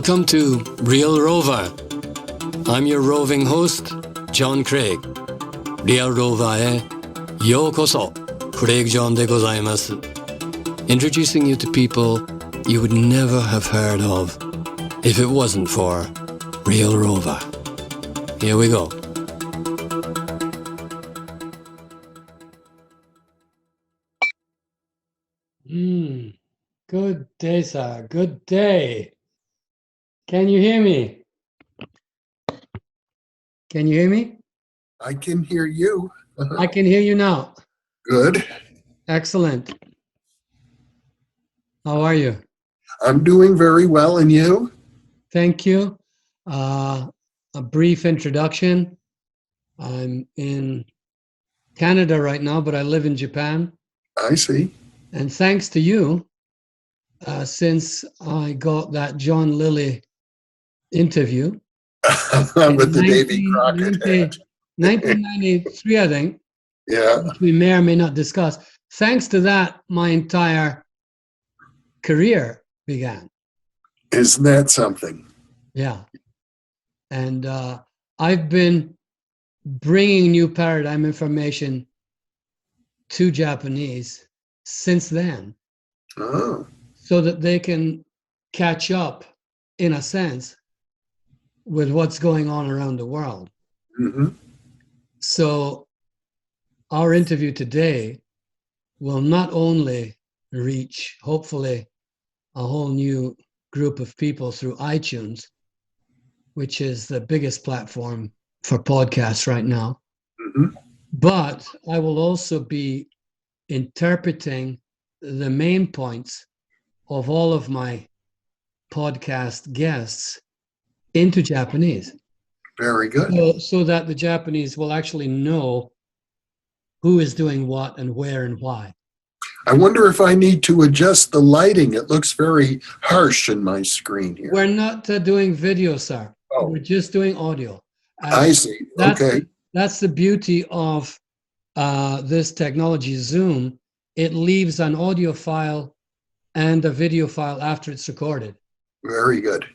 Welcome to Real Rover. I'm your roving host, John Craig. Real Rover へようこそ、クレイグ・ジョンでございます。Introducing you to people you would never have heard of if it wasn't for Real Rover. Here we go. Good day, sir. Good day. Can you hear me? Can you hear me? I can hear you. I can hear you now. Good. Excellent. How are you? I'm doing very well, and you? Thank you. A brief introduction. I'm in Canada right now, but I live in Japan. I see. And thanks to you, since I got that John Lilly interview. With the Davy Crockett hat. 1993, I think. Yeah. Which we may or may not discuss. Thanks to that, my entire career began. Isn't that something? Yeah. And I've been bringing new paradigm information to Japanese since then. Oh. So that they can catch up, in a sense, with what's going on around the world. Mm-hmm. So our interview today will not only reach, hopefully, a whole new group of people through iTunes, which is the biggest platform for podcasts right now, Mm-hmm. but I will also be interpreting the main points of all of my podcast guests into Japanese. Very good. So that the Japanese will actually know who is doing what and where and why. I wonder if I need to adjust the lighting. It looks very harsh in my screen here. We're not doing video, sir. Oh. We're just doing audio. I see. Okay. That's the beauty of this technology, Zoom. It leaves an audio file and a video file after it's recorded. Very good.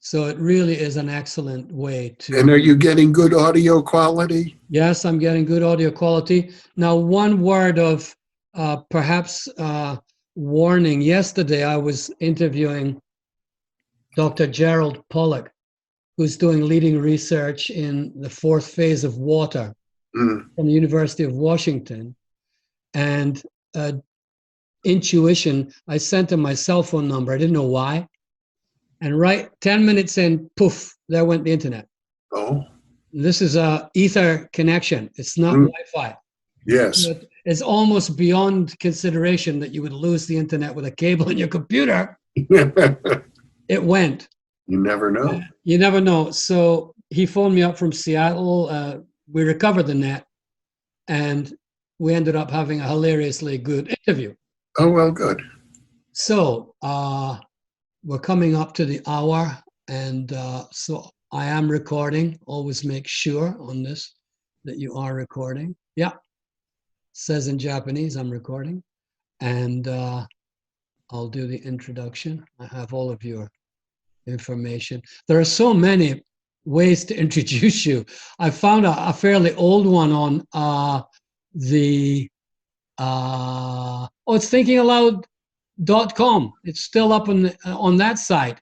So it really is an excellent way to... And are you getting good audio quality? Yes, I'm getting good audio quality. Now, one word of perhaps warning. Yesterday, I was interviewing Dr. Gerald Pollack, who's doing leading research in the fourth phase of water from the University of Washington. And intuition, I sent him my cell phone number. I didn't know why. And right 10 minutes in, poof, there went the internet. Oh. This is a ether connection. It's not Wi-Fi. Yes. It's almost beyond consideration that you would lose the internet with a cable in your computer. It went. You never know. You never know. So he phoned me up from Seattle. We recovered the net, and we ended up having a hilariously good interview. Oh, well, good. So we're coming up to the hour, and so I am recording. Always make sure on this that you are recording. Yeah. Says in Japanese, I'm recording. And I'll do the introduction. I have all of your information. There are so many ways to introduce you. I found a fairly old one on it's thinkingaloud.com. It's still up on that site.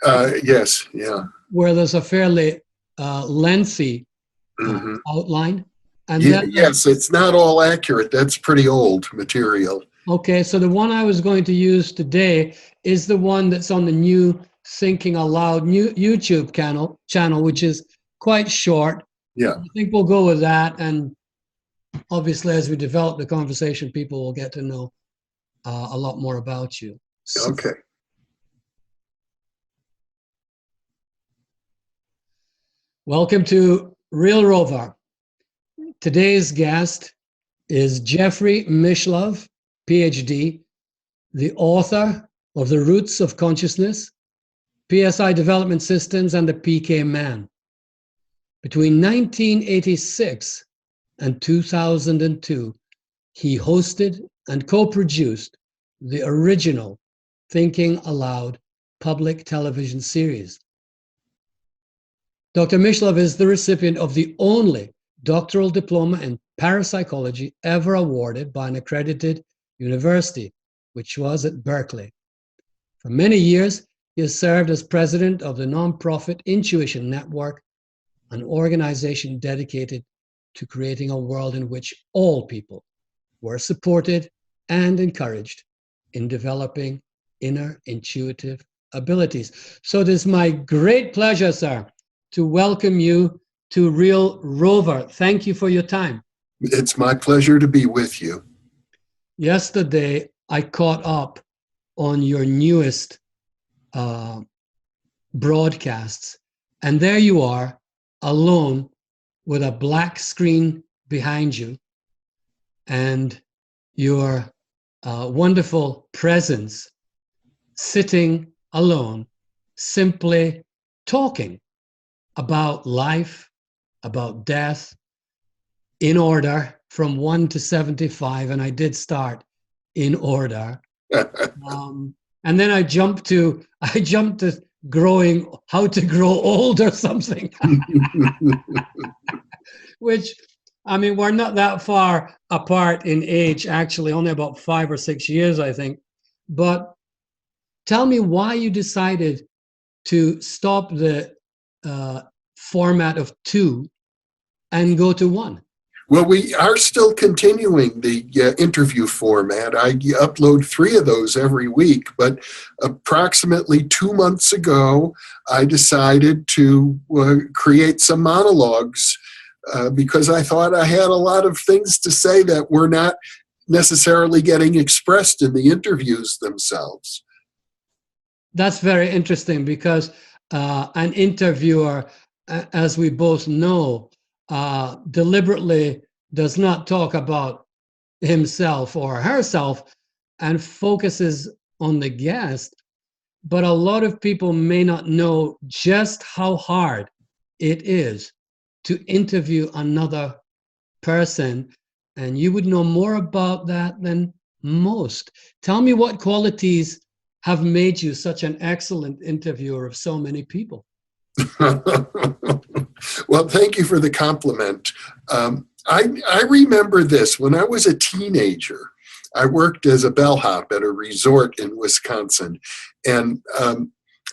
Yes, yeah. Where there's a fairly lengthy outline. And yes, it's not all accurate. That's pretty old material. Okay, so the one I was going to use today is the one that's on the new Thinking Aloud new YouTube channel, which is quite short. Yeah. I think we'll go with that. And obviously, as we develop the conversation, people will get to know a lot more about you. So, okay. Welcome to Real Rover. Today's guest is Jeffrey Mishlove, PhD, the author of The Roots of Consciousness, PSI Development Systems, and the PK Man. Between 1986 and 2002, he hosted and co-produced the original Thinking Aloud public television series. Dr. Mishlove is the recipient of the only doctoral diploma in parapsychology ever awarded by an accredited university, which was at Berkeley. For many years, he has served as president of the nonprofit Intuition Network, an organization dedicated to creating a world in which all people were supported and encouraged in developing inner intuitive abilities. So it is my great pleasure, sir, to welcome you to Real Rover. Thank you for your time. It's my pleasure to be with you. Yesterday, I caught up on your newest broadcasts, and there you are, alone with a black screen behind you and your wonderful presence, sitting alone, simply talking about life, about death, in order from 1 to 75, and I did start in order. And then I jumped to growing, how to grow old or something. Which, I mean, we're not that far apart in age, actually, only about 5 or 6 years, I think. But tell me why you decided to stop the format of 2 and go to 1. Well, we are still continuing the interview format. I upload 3 of those every week, but approximately 2 months ago, I decided to create some monologues because I thought I had a lot of things to say that were not necessarily getting expressed in the interviews themselves. That's very interesting because an interviewer, as we both know, deliberately does not talk about himself or herself and focuses on the guest. But a lot of people may not know just how hard it is to interview another person, and you would know more about that than most. Tell me what qualities have made you such an excellent interviewer of so many people. Well, thank you for the compliment. I remember this. When I was a teenager, I worked as a bellhop at a resort in Wisconsin. And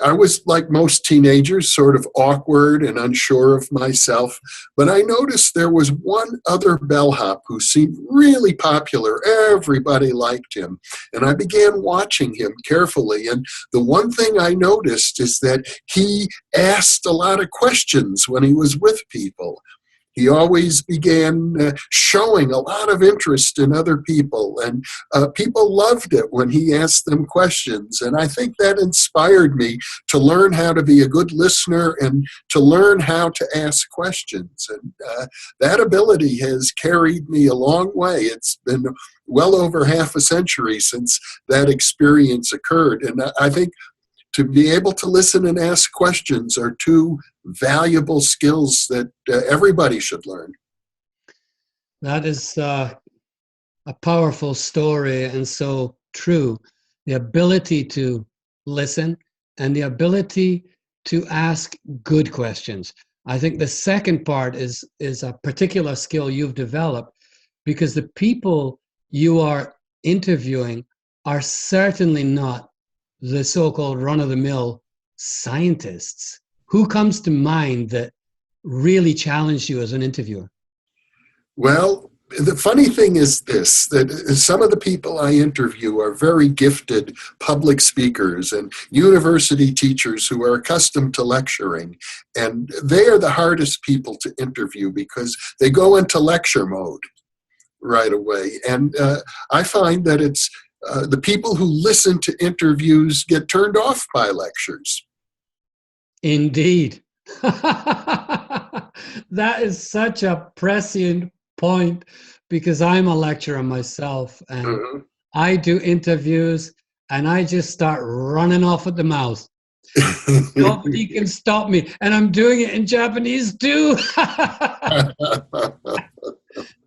I was, like most teenagers, sort of awkward and unsure of myself. But I noticed there was one other bellhop who seemed really popular. Everybody liked him. And I began watching him carefully. And the one thing I noticed is that he asked a lot of questions when he was with people. He always began showing a lot of interest in other people, and people loved it when he asked them questions. And I think that inspired me to learn how to be a good listener and to learn how to ask questions. And that ability has carried me a long way. It's been well over half a century since that experience occurred. And I think to be able to listen and ask questions are 2 valuable skills that everybody should learn. That is a powerful story and so true. The ability to listen and the ability to ask good questions. I think the second part is a particular skill you've developed because the people you are interviewing are certainly not the so-called run-of-the-mill scientists. Who comes to mind that really challenged you as an interviewer? Well, the funny thing is this, that some of the people I interview are very gifted public speakers and university teachers who are accustomed to lecturing. And they are the hardest people to interview because they go into lecture mode right away. And I find that it's the people who listen to interviews get turned off by lectures. Indeed. That is such a prescient point because I'm a lecturer myself and I do interviews and I just start running off at the mouth. Nobody can stop me. And I'm doing it in Japanese too.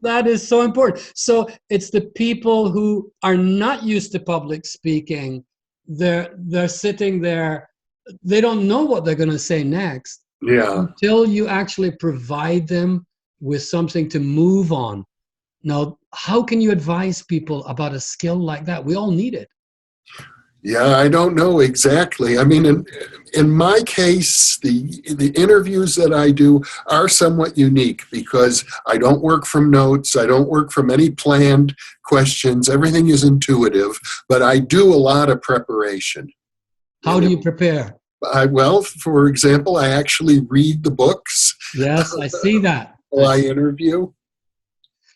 That is so important. So it's the people who are not used to public speaking. They're sitting there they don't know what they're going to say next until you actually provide them with something to move on. Now, how can you advise people about a skill like that? We all need it. Yeah, I don't know exactly. I mean, in my case, the interviews that I do are somewhat unique because I don't work from notes. I don't work from any planned questions. Everything is intuitive, but I do a lot of preparation. How do you prepare? Well, for example, I actually read the books. Yes, I see that. While I interview.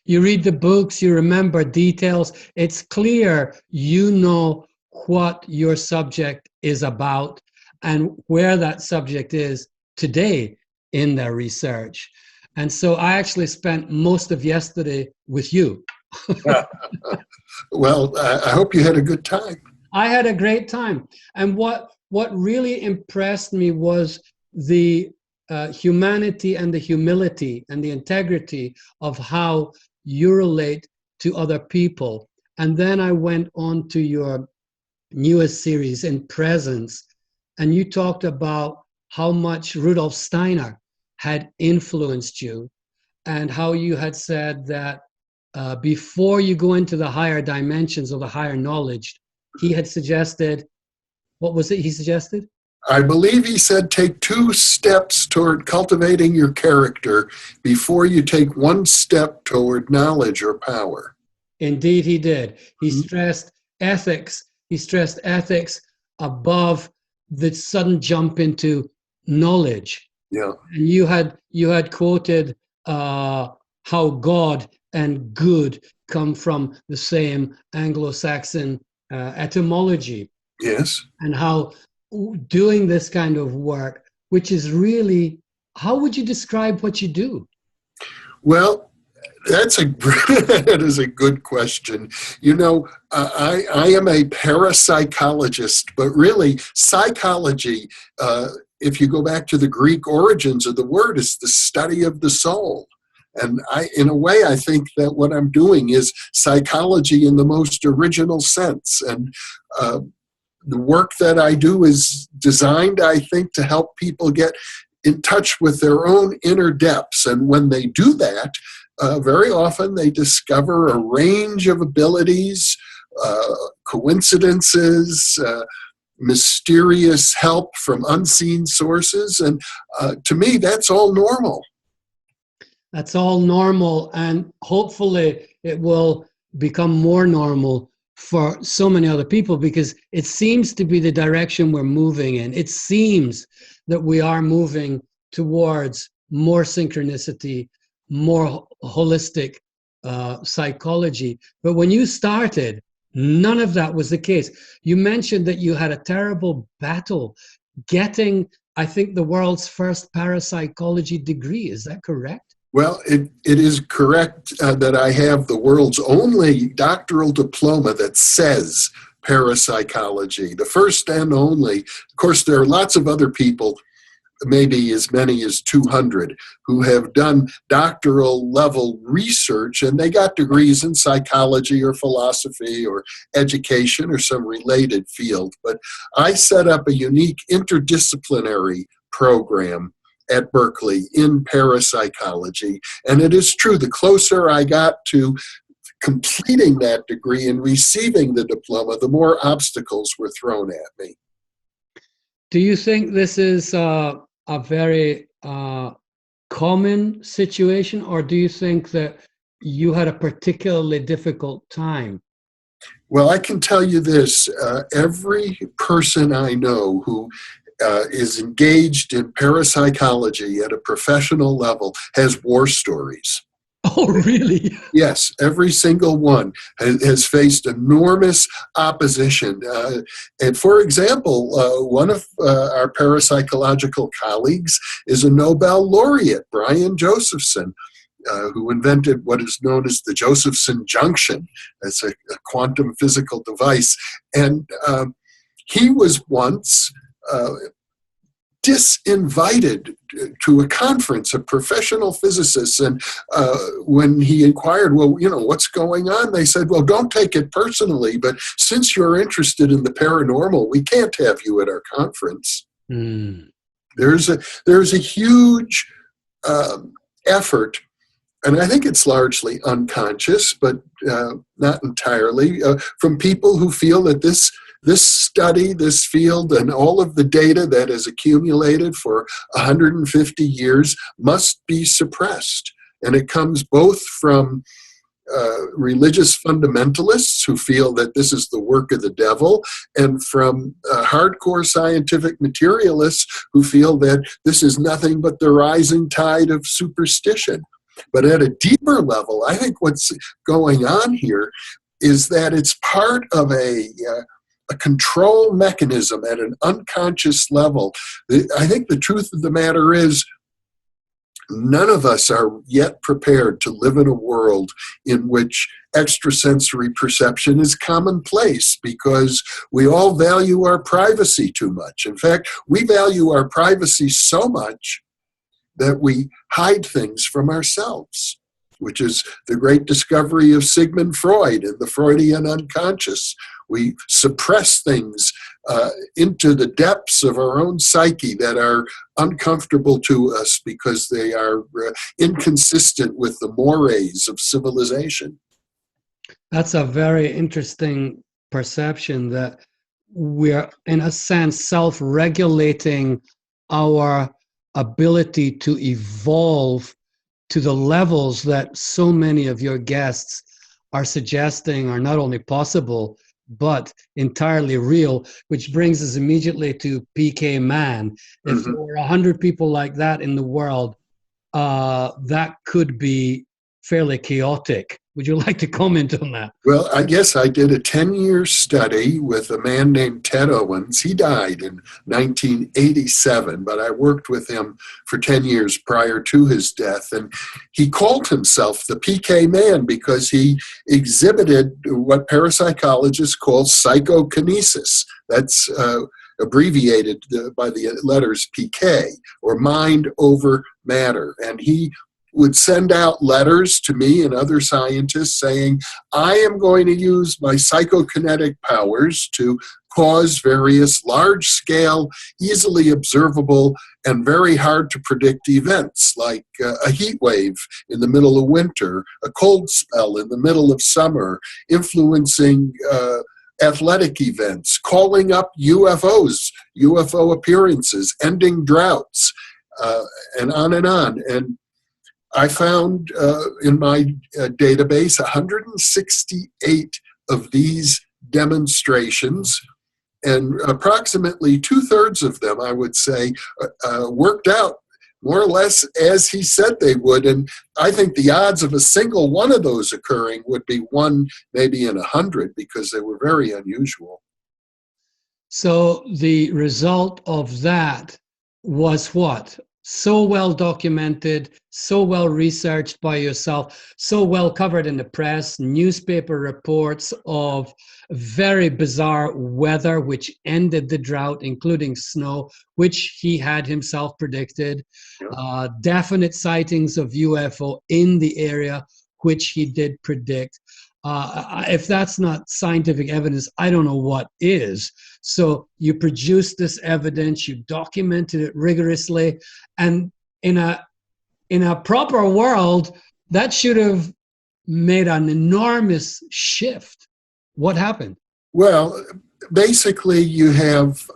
You read the books, you remember details. It's clear you know what your subject is about and where that subject is today in their research. And so I actually spent most of yesterday with you. Well, I hope you had a good time. I had a great time. And what really impressed me was the humanity and the humility and the integrity of how you relate to other people. And then I went on to your newest series, In Presence, and you talked about how much Rudolf Steiner had influenced you and how you had said that before you go into the higher dimensions of the higher knowledge, he had suggested, what was it he suggested? I believe he said take 2 steps toward cultivating your character before you take 1 step toward knowledge or power. Indeed, he did. He stressed ethics. He stressed ethics above the sudden jump into knowledge. Yeah. And you had quoted how God and good come from the same Anglo-Saxon etymology. Yes. And how doing this kind of work, which is really, how would you describe what you do? Well, that is a good question. You know, I am a parapsychologist, but really psychology, if you go back to the Greek origins of the word, is the study of the soul. And in a way, I think that what I'm doing is psychology in the most original sense. And the work that I do is designed, I think, to help people get in touch with their own inner depths. And when they do that, very often they discover a range of abilities, coincidences, mysterious help from unseen sources. And to me, that's all normal. That's all normal. And hopefully it will become more normal for so many other people, because it seems to be the direction we're moving in. It seems that we are moving towards more synchronicity, more holistic psychology. But when you started, none of that was the case. You mentioned that you had a terrible battle getting, I think, the world's first parapsychology degree. Is that correct? Well, it is correct that I have the world's only doctoral diploma that says parapsychology, the first and only. Of course, there are lots of other people, maybe as many as 200, who have done doctoral level research, and they got degrees in psychology or philosophy or education or some related field. But I set up a unique interdisciplinary program at Berkeley in parapsychology. And it is true, the closer I got to completing that degree and receiving the diploma, the more obstacles were thrown at me. Do you think this is a very common situation, or do you think that you had a particularly difficult time? Well, I can tell you this, every person I know who is engaged in parapsychology at a professional level has war stories. Oh, really? Yes, every single one has faced enormous opposition. And for example, one of our parapsychological colleagues is a Nobel laureate, Brian Josephson, who invented what is known as the Josephson junction. It's a quantum physical device. And he was once disinvited to a conference of professional physicists. And when he inquired, well, you know, what's going on? They said, well, don't take it personally, but since you're interested in the paranormal, we can't have you at our conference. Mm. There's a huge effort, and I think it's largely unconscious, but not entirely, from people who feel that this study, this field, and all of the data that is accumulated for 150 years must be suppressed. And it comes both from religious fundamentalists who feel that this is the work of the devil, and from hardcore scientific materialists who feel that this is nothing but the rising tide of superstition. But at a deeper level, I think what's going on here is that it's part of a control mechanism at an unconscious level. I think the truth of the matter is, none of us are yet prepared to live in a world in which extrasensory perception is commonplace, because we all value our privacy too much. In fact, we value our privacy so much that we hide things from ourselves, which is the great discovery of Sigmund Freud and the Freudian unconscious. We suppress things into the depths of our own psyche that are uncomfortable to us because they are inconsistent with the mores of civilization. That's a very interesting perception, that we're, in a sense, self-regulating our ability to evolve to the levels that so many of your guests are suggesting are not only possible, but entirely real, which brings us immediately to PK Man. If there were 100 people like that in the world, that could be fairly chaotic. Would you like to comment on that? Well, I guess I did a 10-year study with a man named Ted Owens. He died in 1987, but I worked with him for 10 years prior to his death. And he called himself the PK Man because he exhibited what parapsychologists call psychokinesis. That's abbreviated by the letters PK, or mind over matter. And he would send out letters to me and other scientists saying, I am going to use my psychokinetic powers to cause various large-scale, easily observable, and very hard to predict events, like a heat wave in the middle of winter, a cold spell in the middle of summer, influencing athletic events, calling up UFOs, UFO appearances, ending droughts, and on and on. And I found in my database 168 of these demonstrations, and approximately 2/3 of them, I would say, worked out more or less as he said they would. And I think the odds of a single one of those occurring would be 1 maybe in 100, because they were very unusual. So the result of that was what? So well documented, so well researched by yourself, so well covered in the press, newspaper reports of very bizarre weather which ended the drought, including snow, which he had himself predicted, definite sightings of UFO in the area, which he did predict. If that's not scientific evidence, I don't know what is. So you produced this evidence, you documented it rigorously, and in a proper world, that should have made an enormous shift. What happened? Well, basically you have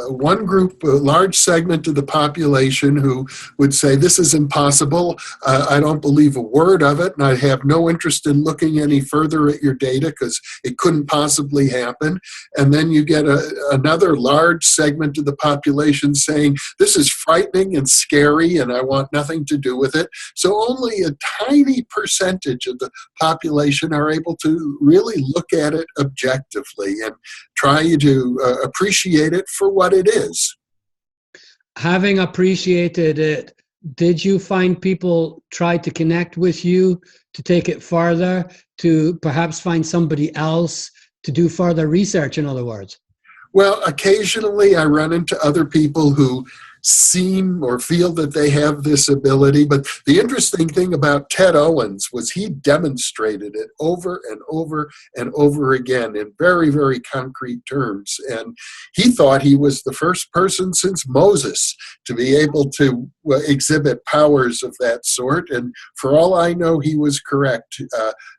one group, a large segment of the population, who would say, this is impossible, I don't believe a word of it, and I have no interest in looking any further at your data because it couldn't possibly happen. And then you get another large segment of the population saying, this is frightening and scary and I want nothing to do with it. So only a tiny percentage of the population are able to really look at it objectively and try to appreciate it for what it is. Having appreciated it, did you find people try to connect with you to take it further, to perhaps find somebody else to do further research, in other words? Well, occasionally I run into other people who seem or feel that they have this ability. But the interesting thing about Ted Owens was he demonstrated it over and over and over again in very, very concrete terms. And he thought he was the first person since Moses to be able to exhibit powers of that sort. And for all I know, he was correct,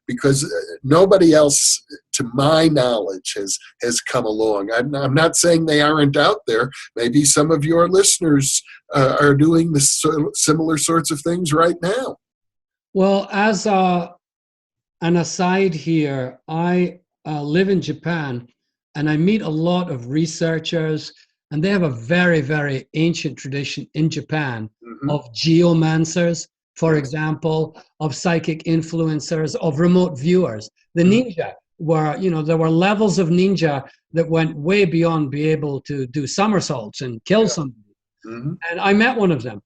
because nobody else, to my knowledge, has come along. I'm not saying they aren't out there. Maybe some of your listeners are doing similar sorts of things right now. Well, as an aside here, I live in Japan, and I meet a lot of researchers, and they have a very, very ancient tradition in Japan of geomancers, for example, of psychic influencers, of remote viewers. The ninja were, there were levels of ninja that went way beyond being able to do somersaults and kill somebody. And I met one of them,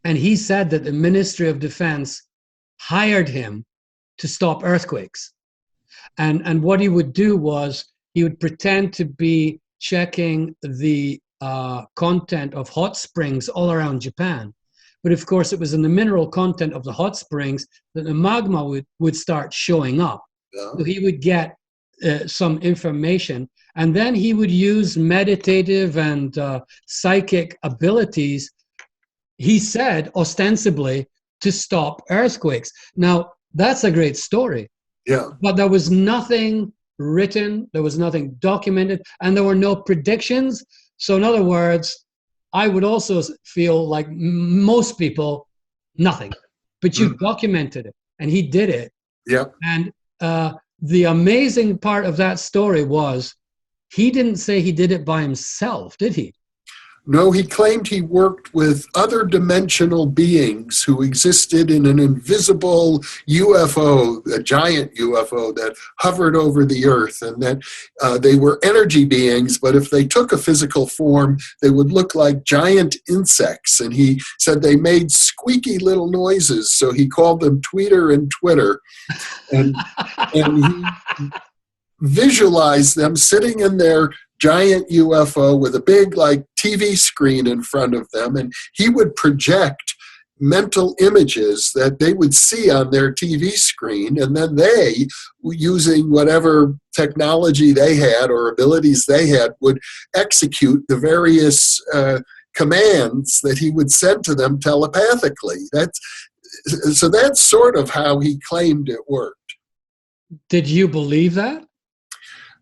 and he said that the Ministry of Defense hired him to stop earthquakes. And what he would do was he would pretend to be checking the content of hot springs all around Japan. But of course, it was in the mineral content of the hot springs that the magma would start showing up. So he would get some information, and then he would use meditative and psychic abilities, he said, ostensibly, to stop earthquakes. Now, that's a great story. Yeah. But there was nothing written, there was nothing documented, and there were no predictions. So in other words, I would also feel like most people, nothing. But you documented it, and he did it. Yeah. And the amazing part of that story was he didn't say he did it by himself, did he? No, he claimed he worked with other dimensional beings who existed in an invisible UFO, a giant UFO that hovered over the earth, and that they were energy beings, but if they took a physical form, they would look like giant insects. And he said they made squeaky little noises, so he called them Tweeter and Twitter. And he visualized them sitting in their giant UFO with a big TV screen in front of them, and he would project mental images that they would see on their TV screen, and then they, using whatever technology they had or abilities they had, would execute the various commands that he would send to them telepathically. That's sort of how he claimed it worked. Did you believe that?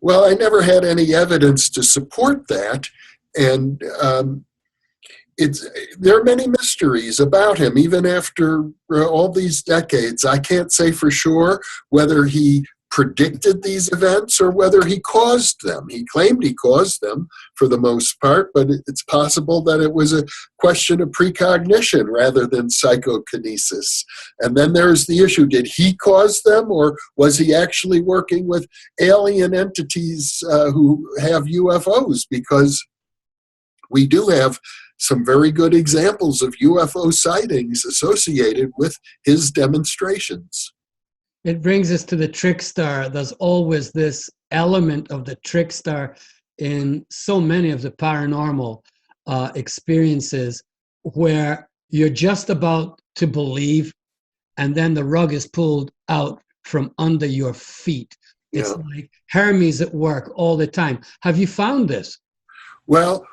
Well, I never had any evidence to support that, and there are many mysteries about him, even after all these decades. I can't say for sure whether he predicted these events or whether he caused them. He claimed he caused them for the most part, but it's possible that it was a question of precognition rather than psychokinesis. And then there's the issue, did he cause them, or was he actually working with alien entities who have UFOs? Because we do have some very good examples of UFO sightings associated with his demonstrations. It brings us to the trickster. There's always this element of the trickster in so many of the paranormal experiences, where you're just about to believe, and then the rug is pulled out from under your feet. It's like Hermes at work all the time. Have you found this? Well,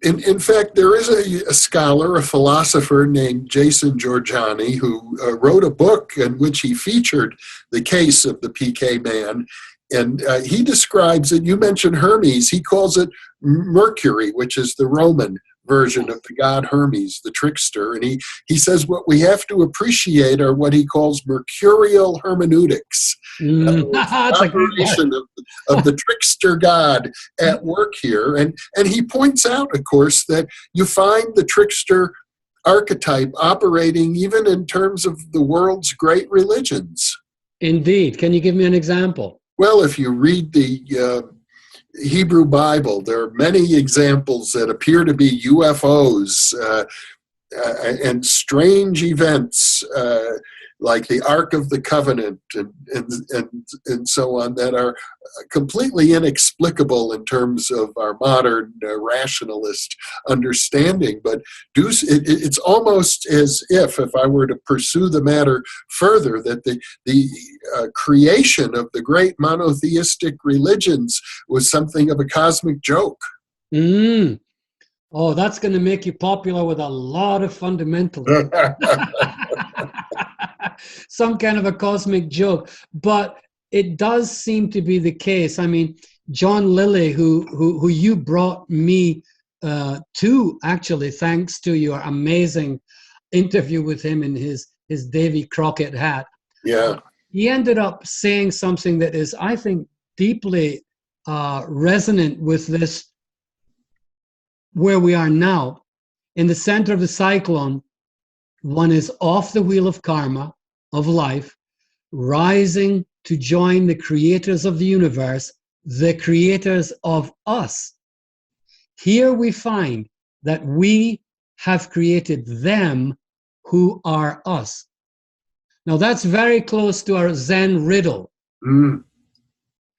in fact, there is a scholar, a philosopher named Jason Giorgiani, who wrote a book in which he featured the case of the PK man. And he describes it, you mentioned Hermes, he calls it Mercury, which is the Roman version of the god Hermes, the trickster. And he says what we have to appreciate are what he calls mercurial hermeneutics. Operation of the trickster god at work here. And he points out, of course, that you find the trickster archetype operating even in terms of the world's great religions. Indeed. Can you give me an example? Well, if you read the Hebrew Bible, there are many examples that appear to be UFOs and strange events. like the Ark of the Covenant and so on, that are completely inexplicable in terms of our modern rationalist understanding. But it's almost as if I were to pursue the matter further, that the creation of the great monotheistic religions was something of a cosmic joke. Mm. Oh, that's going to make you popular with a lot of fundamentalists. Some kind of a cosmic joke. But it does seem to be the case. I mean, John Lilly, who you brought me to, actually, thanks to your amazing interview with him in his Davy Crockett hat. Yeah. He ended up saying something that is, I think, deeply resonant with this, where we are now. In the center of the cyclone, one is off the wheel of karma, of life, rising to join the creators of the universe, the creators of us. Here we find that we have created them who are us. Now that's very close to our Zen riddle. Mm.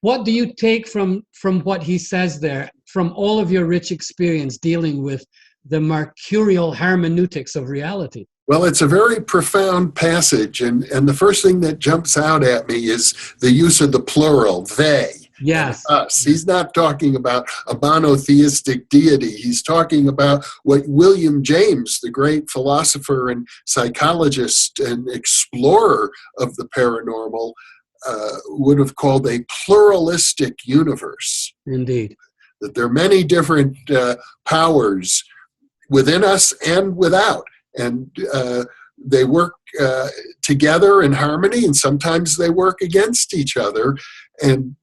What do you take from what he says there, from all of your rich experience dealing with the mercurial hermeneutics of reality? Well, it's a very profound passage, and the first thing that jumps out at me is the use of the plural, they. Yes. And us. He's not talking about a monotheistic deity. He's talking about what William James, the great philosopher and psychologist and explorer of the paranormal, would have called a pluralistic universe. Indeed. That there are many different powers within us and without. And they work together in harmony, and sometimes they work against each other, and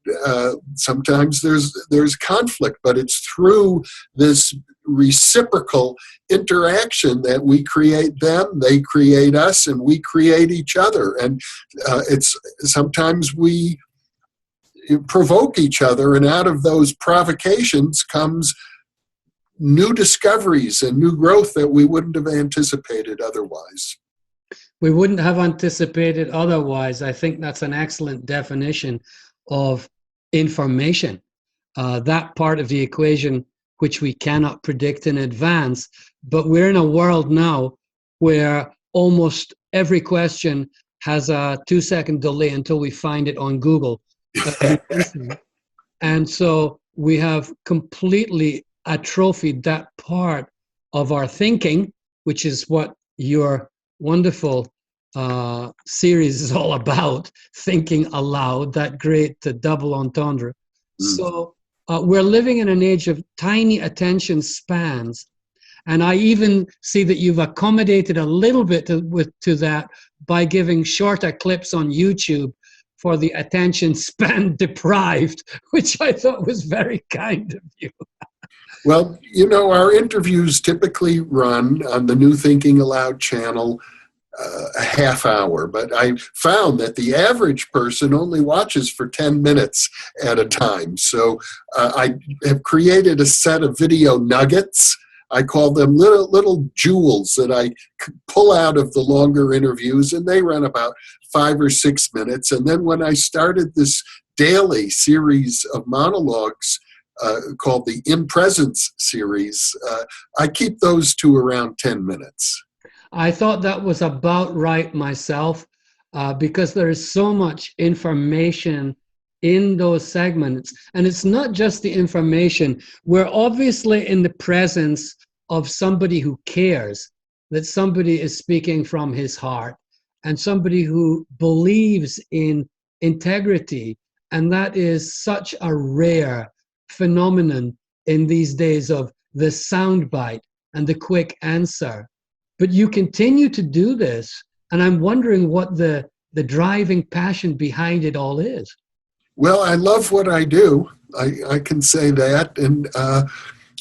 sometimes there's conflict. But it's through this reciprocal interaction that we create them, they create us, and we create each other. And it's sometimes we provoke each other, and out of those provocations comes new discoveries and new growth that we wouldn't have anticipated otherwise. We wouldn't have anticipated otherwise. I think that's an excellent definition of information. That part of the equation which we cannot predict in advance. But we're in a world now where almost every question has a 2-second delay until we find it on Google. And so we have completely atrophied that part of our thinking, which is what your wonderful series is all about, thinking aloud, that great double entendre. So we're living in an age of tiny attention spans. And I even see that you've accommodated a little bit to that by giving shorter clips on YouTube for the attention span deprived, which I thought was very kind of you. Well, you know, our interviews typically run on the New Thinking Aloud channel a half hour, but I found that the average person only watches for 10 minutes at a time. So I have created a set of video nuggets. I call them little jewels that I pull out of the longer interviews, and they run about 5 or 6 minutes. And then when I started this daily series of monologues called the In Presence series, I keep those to around 10 minutes. I thought that was about right myself, because there is so much information in those segments. And it's not just the information. We're obviously in the presence of somebody who cares, that somebody is speaking from his heart, and somebody who believes in integrity. And that is such a rare phenomenon in these days of the soundbite and the quick answer. But you continue to do this, and I'm wondering what the driving passion behind it all is. Well, I love what I do. I can say that. And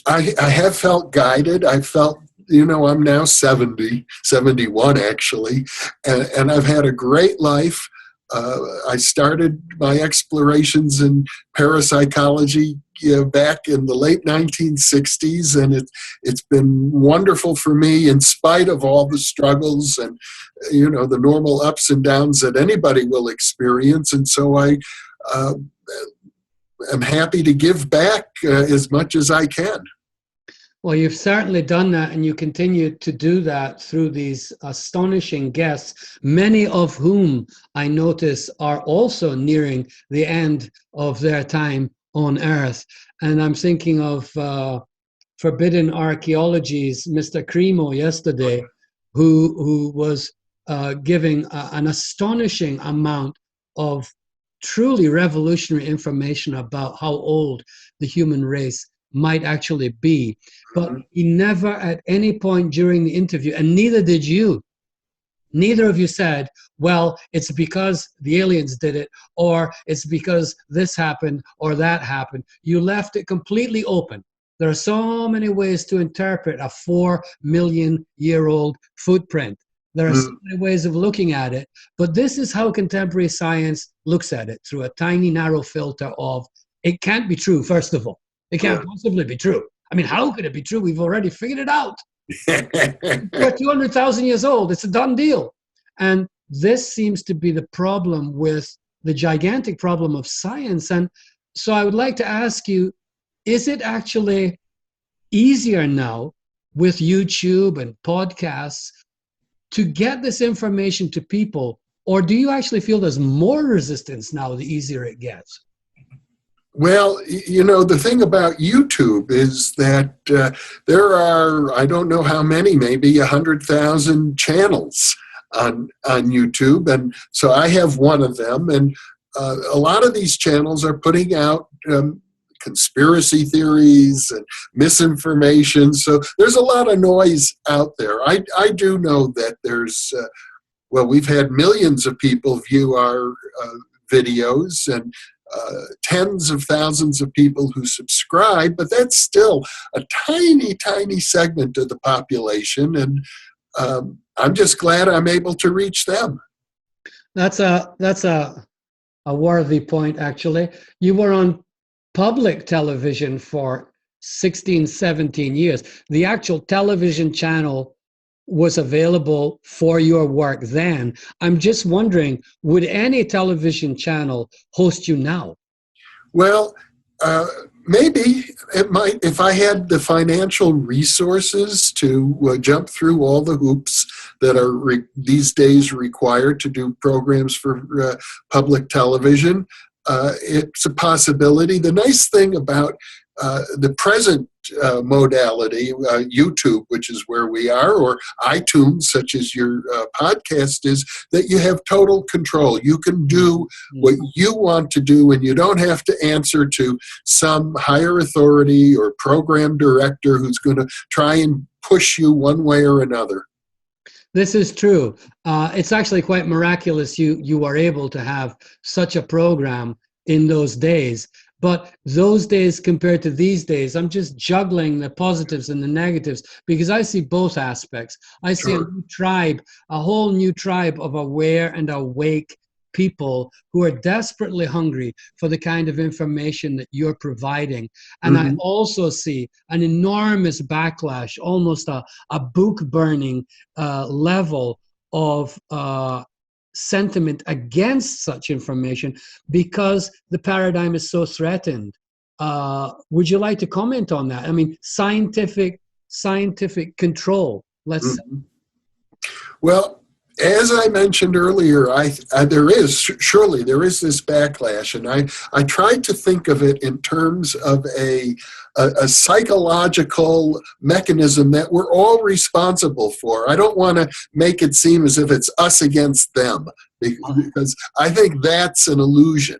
I have felt guided. I felt, you know, I'm now 71 actually, and I've had a great life. I started my explorations in parapsychology back in the late 1960s, and it's been wonderful for me in spite of all the struggles and the normal ups and downs that anybody will experience. And so I am happy to give back as much as I can. Well, you've certainly done that, and you continue to do that through these astonishing guests, many of whom I notice are also nearing the end of their time on Earth. And I'm thinking of Forbidden Archaeology's Mr. Cremo yesterday, who was giving an astonishing amount of truly revolutionary information about how old the human race might actually be. But he never at any point during the interview, and neither did you, neither of you said, well, it's because the aliens did it, or it's because this happened or that happened. You left it completely open. There are so many ways to interpret a 4 million year old footprint. There are so many ways of looking at it, but this is how contemporary science looks at it, through a tiny, narrow filter of, it can't be true, first of all. It can't possibly be true. I mean, how could it be true? We've already figured it out. We're 200,000 years old. It's a done deal. And this seems to be the problem with the gigantic problem of science. And so I would like to ask you, is it actually easier now with YouTube and podcasts to get this information to people? Or do you actually feel there's more resistance now the easier it gets? Well, the thing about YouTube is that there are, I don't know how many, maybe 100,000 channels on YouTube. And so I have one of them. And a lot of these channels are putting out conspiracy theories and misinformation. So there's a lot of noise out there. I do know that there's, we've had millions of people view our videos, and tens of thousands of people who subscribe, but that's still a tiny, tiny segment of the population. And I'm just glad I'm able to reach them. That's a worthy point, actually. You were on public television for 16, 17 years. The actual television channel was available for your work then. I'm just wondering, would any television channel host you now? Well, maybe it might, if I had the financial resources to jump through all the hoops that are these days required to do programs for public television. It's a possibility. The nice thing about the present modality, YouTube, which is where we are, or iTunes, such as your podcast, is that you have total control. You can do what you want to do, and you don't have to answer to some higher authority or program director who's going to try and push you one way or another. This is true. It's actually quite miraculous you were able to have such a program in those days. But those days compared to these days, I'm just juggling the positives and the negatives, because I see both aspects. I see a new tribe, a whole new tribe of aware and awake people who are desperately hungry for the kind of information that you're providing. And I also see an enormous backlash, almost a book burning level of sentiment against such information, because the paradigm is so threatened. Would you like to comment on that? I mean, scientific control, let's say. Well, as I mentioned earlier, there is this backlash, and I tried to think of it in terms of a psychological mechanism that we're all responsible for. I don't want to make it seem as if it's us against them, because I think that's an illusion.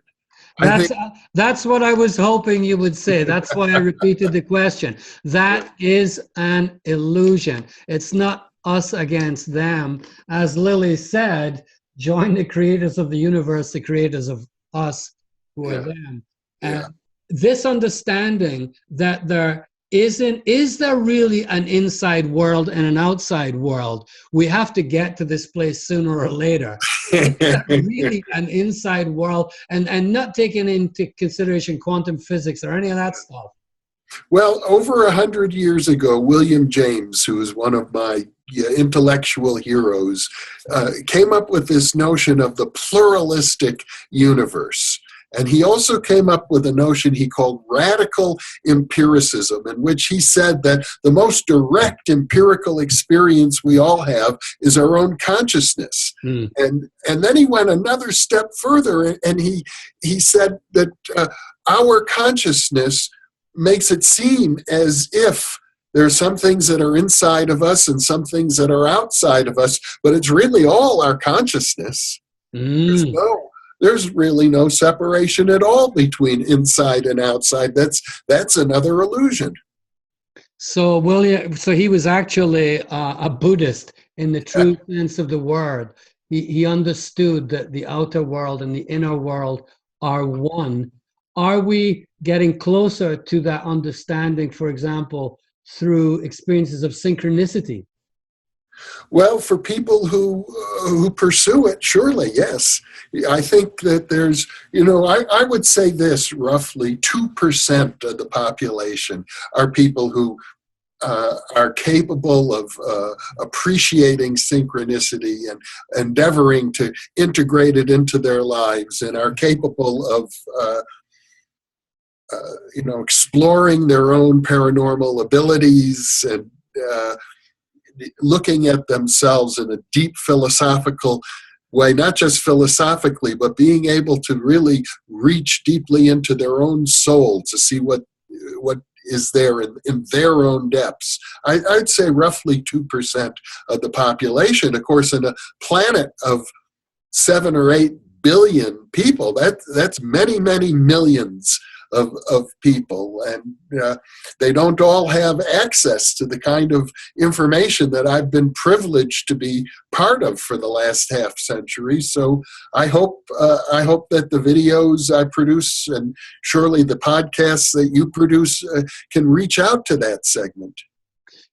That's what I was hoping you would say. That's why I repeated the question. That is an illusion. It's not us against them. As Lily said, join the creators of the universe, the creators of us, who are them. And this understanding that there is there really an inside world and an outside world? We have to get to this place sooner or later. Is there really an inside world, and not taking into consideration quantum physics or any of that stuff? Well, over 100 years ago, William James, who is one of my intellectual heroes, came up with this notion of the pluralistic universe. And he also came up with a notion he called radical empiricism, in which he said that the most direct empirical experience we all have is our own consciousness. And then he went another step further, and he said that our consciousness makes it seem as if there are some things that are inside of us and some things that are outside of us, but it's really all our consciousness. There's really no separation at all between inside and outside. That's another illusion. So he was actually a Buddhist in the true sense of the word. He understood that the outer world and the inner world are one. Are we getting closer to that understanding, for example, through experiences of synchronicity? Well, for people who pursue it, surely, yes. I think that there's, I would say this, roughly 2% of the population are people who are capable of appreciating synchronicity and endeavoring to integrate it into their lives, and are capable of exploring their own paranormal abilities and looking at themselves in a deep philosophical way, not just philosophically, but being able to really reach deeply into their own soul to see what is there in their own depths. I'd say roughly 2% of the population. Of course, in a planet of 7 or 8 billion people, that's many, many millions of people, and they don't all have access to the kind of information that I've been privileged to be part of for the last half century. So I hope that the videos I produce, and surely the podcasts that you produce, can reach out to that segment.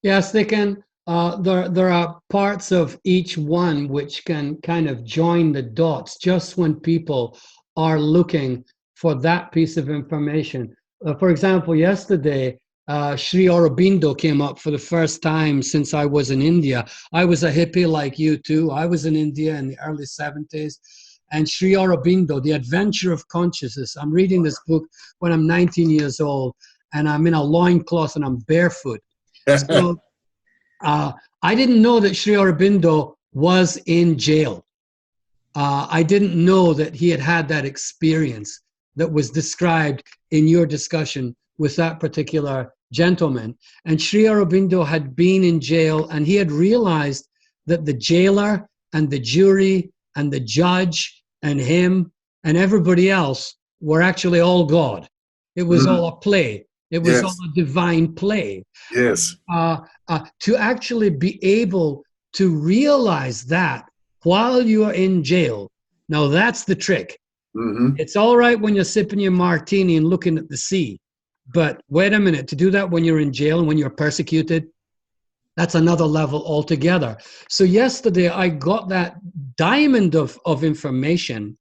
Yes, they can. There are parts of each one which can kind of join the dots just when people are looking for that piece of information. For example, yesterday, Sri Aurobindo came up for the first time since I was in India. I was a hippie like you too. I was in India in the early 70s. And Sri Aurobindo, The Adventure of Consciousness. I'm reading this book when I'm 19 years old, and I'm in a loincloth and I'm barefoot. So I didn't know that Sri Aurobindo was in jail. I didn't know that he had had that experience that was described in your discussion with that particular gentleman. And Sri Aurobindo had been in jail, and he had realized that the jailer and the jury and the judge and him and everybody else were actually all God. It was all a play. It was all a divine play. Yes. To actually be able to realize that while you are in jail, now that's the trick. It's all right when you're sipping your martini and looking at the sea, but wait a minute, to do that when you're in jail and when you're persecuted, that's another level altogether. So yesterday I got that diamond of information,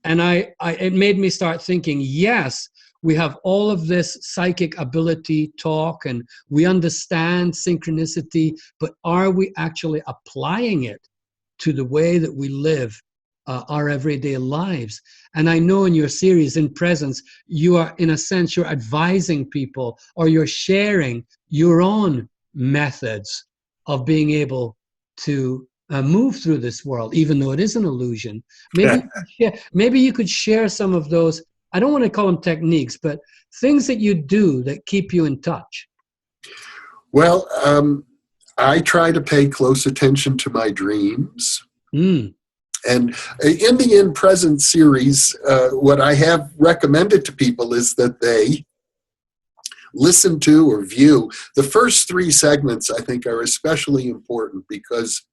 and it made me start thinking, yes, we have all of this psychic ability talk, and we understand synchronicity, but are we actually applying it to the way that we live our everyday lives? And I know in your series, In Presence, you are, in a sense, you're advising people, or you're sharing your own methods of being able to move through this world, even though it is an illusion. Maybe you could share some of those, I don't want to call them techniques, but things that you do that keep you in touch. Well, I try to pay close attention to my dreams. And in the In Present series, what I have recommended to people is that they listen to or view the first 3 segments. I think are especially important, because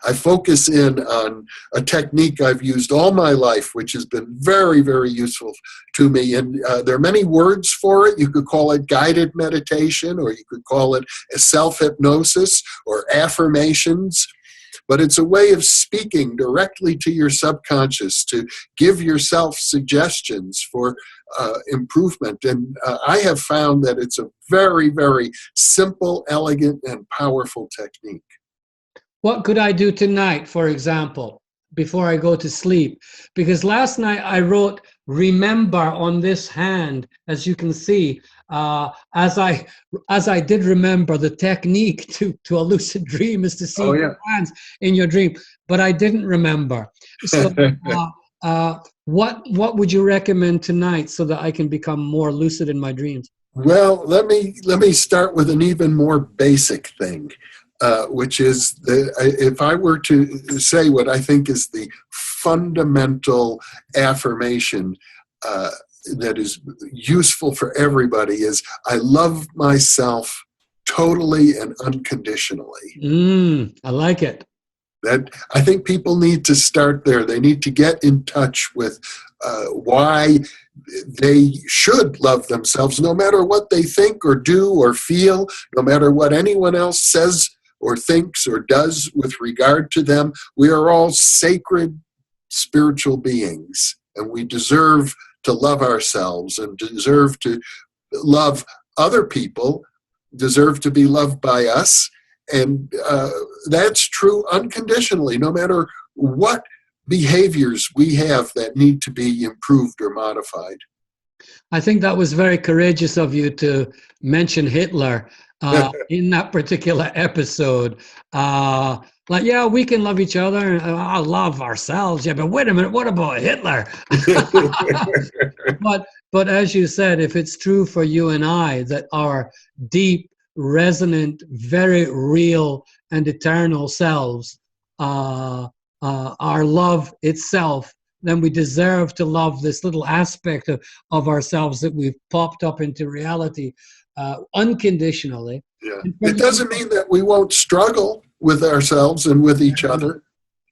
I focus in on a technique I've used all my life, which has been very, very useful to me. And there are many words for it. You could call it guided meditation, or you could call it self-hypnosis or affirmations. But it's a way of speaking directly to your subconscious to give yourself suggestions for improvement. And I have found that it's a very, very simple, elegant, and powerful technique. What could I do tonight, for example, before I go to sleep? Because last night I wrote remember on this hand, as you can see, as I did remember, the technique to a lucid dream is to see your hands in your dream, but I didn't remember. So what would you recommend tonight so that I can become more lucid in my dreams? Well, let me start with an even more basic thing. Which is, if I were to say what I think is the fundamental affirmation that is useful for everybody, is I love myself totally and unconditionally. I like it. That I think people need to start there. They need to get in touch with why they should love themselves, no matter what they think or do or feel, no matter what anyone else says or thinks or does with regard to them. We are all sacred spiritual beings, and we deserve to love ourselves and deserve to love other people, deserve to be loved by us. And that's true unconditionally, no matter what behaviors we have that need to be improved or modified. I think that was very courageous of you to mention Hitler in that particular episode. Like, yeah, we can love each other and I love ourselves. Yeah, but wait a minute, what about Hitler? But as you said, if it's true for you and I that our deep, resonant, very real and eternal selves are love itself, then we deserve to love this little aspect of ourselves that we've popped up into reality unconditionally. Yeah. It doesn't mean that we won't struggle with ourselves and with each other.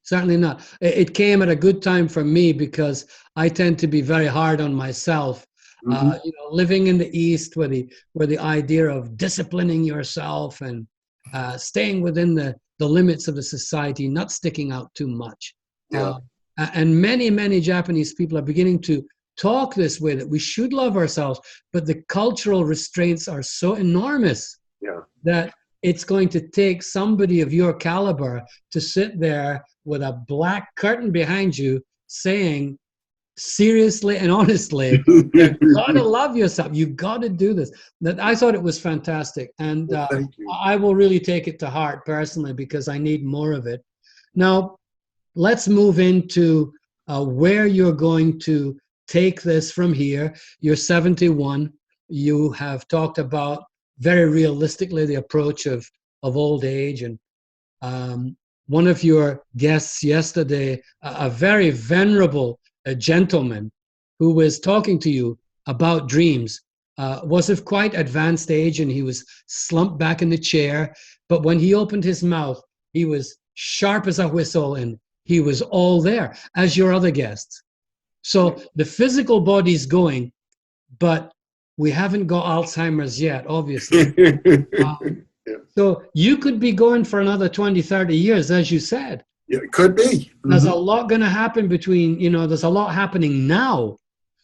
Certainly not. It came at a good time for me because I tend to be very hard on myself. Living in the East, where the idea of disciplining yourself and staying within the limits of the society, not sticking out too much. Yeah. And many Japanese people are beginning to talk this way, that we should love ourselves, but the cultural restraints are so enormous that it's going to take somebody of your caliber to sit there with a black curtain behind you saying, seriously and honestly, you've got to love yourself. You've got to do this. That I thought it was fantastic. And I will really take it to heart personally because I need more of it. Now, let's move into where you're going to take this from here. You're 71. You have talked about very realistically the approach of old age. And one of your guests yesterday, a very venerable gentleman who was talking to you about dreams, was of quite advanced age, and he was slumped back in the chair. But when he opened his mouth, he was sharp as a whistle, and he was all there, as your other guests. So the physical body's going, but we haven't got Alzheimer's yet, obviously. So you could be going for another 20, 30 years, as you said. Yeah, it could be. There's a lot going to happen there's a lot happening now.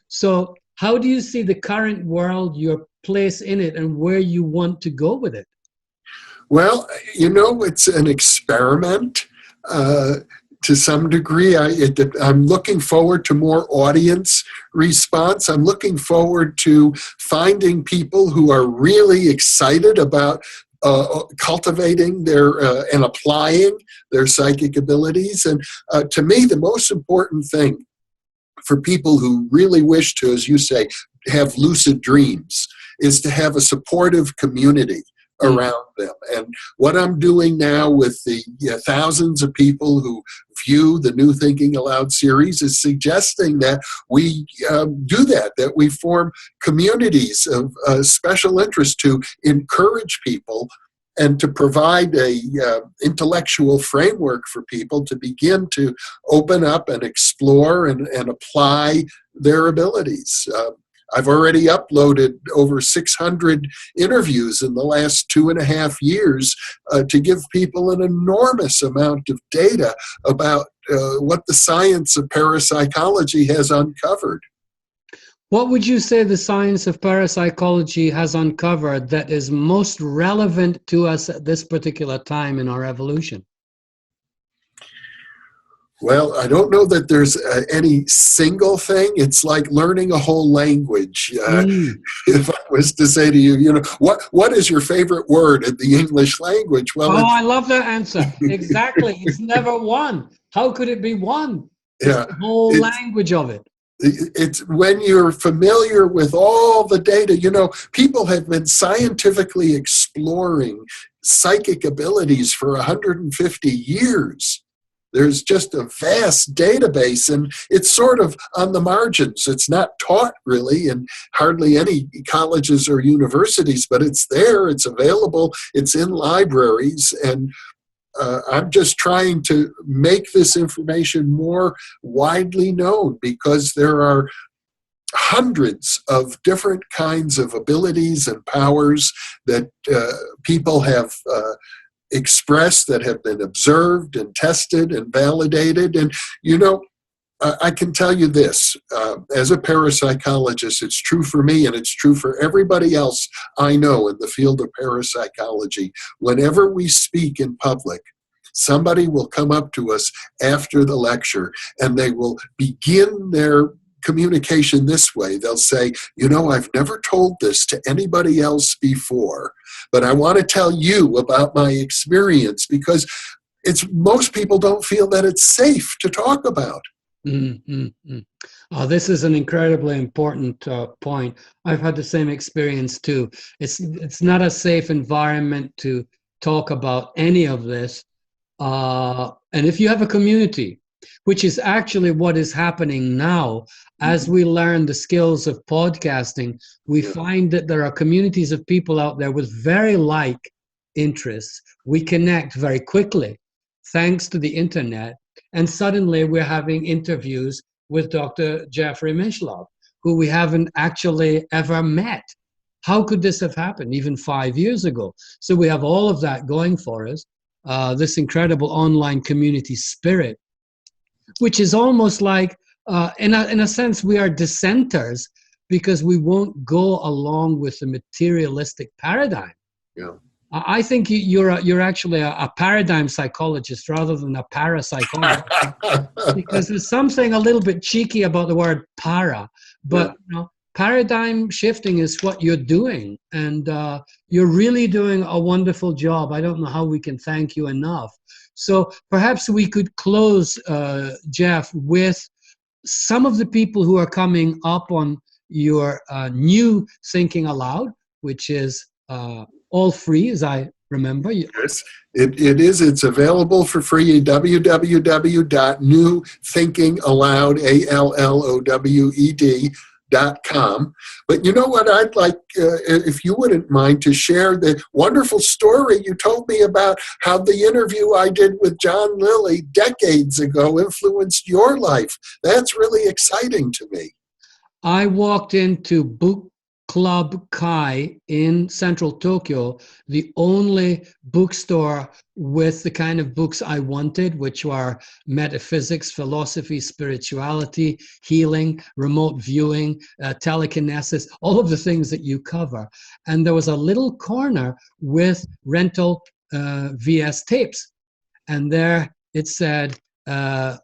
So how do you see the current world, your place in it, and where you want to go with it? Well, it's an experiment to some degree. I'm looking forward to more audience response. I'm looking forward to finding people who are really excited about cultivating their and applying their psychic abilities. And to me, the most important thing for people who really wish to, as you say, have lucid dreams is to have a supportive community around them. And what I'm doing now with the thousands of people who view the New Thinking Aloud series is suggesting that we do that we form communities of special interest to encourage people and to provide a intellectual framework for people to begin to open up and explore and apply their abilities. I've already uploaded over 600 interviews in the last 2.5 years to give people an enormous amount of data about what the science of parapsychology has uncovered. What would you say the science of parapsychology has uncovered that is most relevant to us at this particular time in our evolution? Well, I don't know that there's any single thing. It's like learning a whole language. If I was to say to you, you know, what is your favorite word in the English language? Well, I love that answer. Exactly. It's never one. How could it be one? It's the whole language of it. It's when you're familiar with all the data. You know, people have been scientifically exploring psychic abilities for 150 years. There's just a vast database, and it's sort of on the margins. It's not taught really in hardly any colleges or universities, but it's there, it's available, it's in libraries, and I'm just trying to make this information more widely known, because there are hundreds of different kinds of abilities and powers that people have expressed, that have been observed and tested and validated. And, you know, I can tell you this, as a parapsychologist, it's true for me and it's true for everybody else I know in the field of parapsychology. Whenever we speak in public, somebody will come up to us after the lecture and they will begin their communication this way. They'll say, you know, I've never told this to anybody else before, but I want to tell you about my experience, because most people don't feel that it's safe to talk about. Oh, this is an incredibly important point. I've had the same experience too. It's not a safe environment to talk about any of this. And if you have a community, which is actually what is happening now, as we learn the skills of podcasting, we find that there are communities of people out there with very like interests. We connect very quickly thanks to the internet. And suddenly we're having interviews with Dr. Jeffrey Mishlove, who we haven't actually ever met. How could this have happened even 5 years ago? So we have all of that going for us, this incredible online community spirit, which is almost like, in a sense, we are dissenters because we won't go along with the materialistic paradigm. Yeah. I think you're actually a paradigm psychologist rather than a parapsychologist, because there's something a little bit cheeky about the word para, but you know, paradigm shifting is what you're doing, and you're really doing a wonderful job. I don't know how we can thank you enough. So perhaps we could close, Jeff, with some of the people who are coming up on your new Thinking Aloud, which is all free, as I remember. Yes, it is. It's available for free at www.newthinkingaloud.com. But you know what I'd like, if you wouldn't mind, to share the wonderful story you told me about how the interview I did with John Lilly decades ago influenced your life. That's really exciting to me. I walked into Book Club Kai in central Tokyo, the only bookstore with the kind of books I wanted, which were metaphysics, philosophy, spirituality, healing, remote viewing, telekinesis, all of the things that you cover. And there was a little corner with rental VS tapes. And there it said,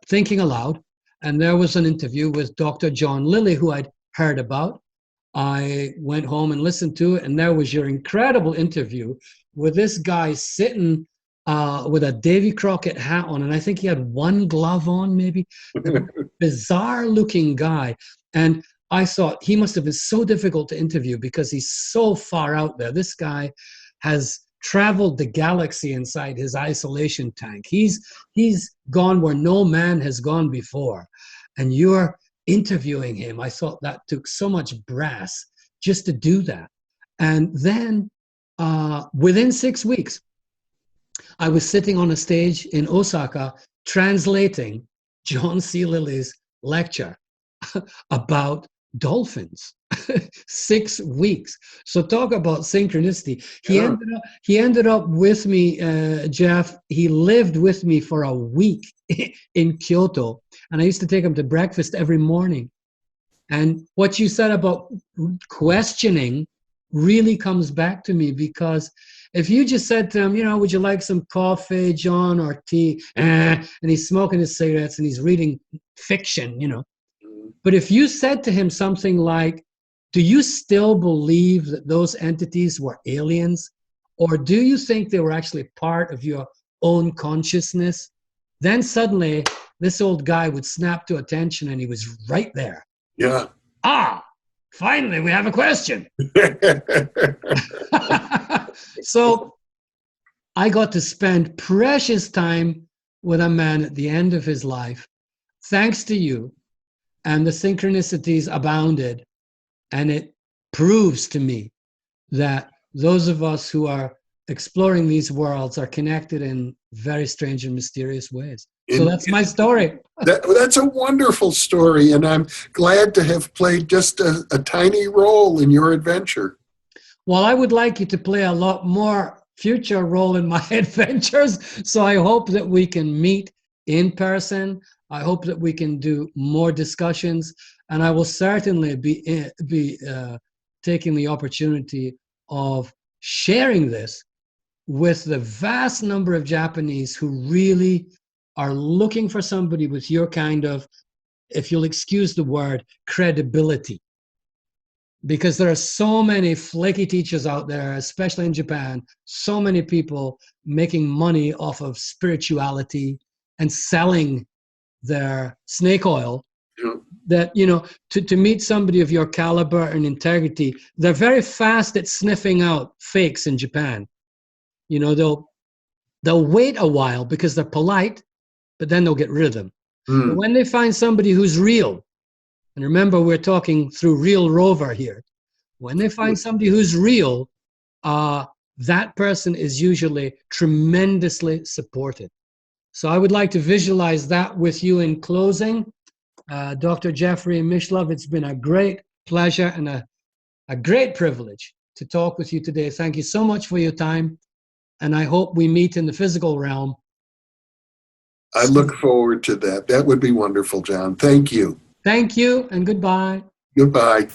Thinking Aloud. And there was an interview with Dr. John Lilly, who I'd heard about. I went home and listened to it, and there was your incredible interview with this guy sitting with a Davy Crockett hat on, and I think he had one glove on, maybe. Bizarre-looking guy. And I thought he must have been so difficult to interview because he's so far out there. This guy has traveled the galaxy inside his isolation tank. He's gone where no man has gone before. And you're interviewing him. I thought that took so much brass just to do that. And then within 6 weeks, I was sitting on a stage in Osaka translating John C. Lilly's lecture about dolphins. 6 weeks. So talk about synchronicity. He ended up with me, Jeff. He lived with me for a week in Kyoto, and I used to take him to breakfast every morning. And what you said about questioning really comes back to me, because if you just said to him, would you like some coffee, John, or tea? And he's smoking his cigarettes and he's reading fiction, But if you said to him something like, do you still believe that those entities were aliens? Or do you think they were actually part of your own consciousness? Then suddenly this old guy would snap to attention, and he was right there. Yeah. Finally, we have a question. So I got to spend precious time with a man at the end of his life, thanks to you, and the synchronicities abounded. And it proves to me that those of us who are exploring these worlds are connected in very strange and mysterious ways. So that's my story. That's a wonderful story, and I'm glad to have played just a tiny role in your adventure. Well, I would like you to play a lot more future role in my adventures, so I hope that we can meet in person. I hope that we can do more discussions, and I will certainly be taking the opportunity of sharing this with the vast number of Japanese who really are looking for somebody with your kind of, if you'll excuse the word, credibility. Because there are so many flaky teachers out there, especially in Japan, so many people making money off of spirituality and selling their snake oil, that, to meet somebody of your caliber and integrity, they're very fast at sniffing out fakes in Japan. They'll wait a while because they're polite, but then they'll get rid of them. But when they find somebody who's real, and remember, we're talking through real Rover here. When they find somebody who's real, that person is usually tremendously supported. So I would like to visualize that with you in closing. Dr. Jeffrey Mishlove, it's been a great pleasure and a great privilege to talk with you today. Thank you so much for your time, and I hope we meet in the physical realm. I look forward to that. That would be wonderful, John. Thank you. Thank you, and goodbye. Goodbye.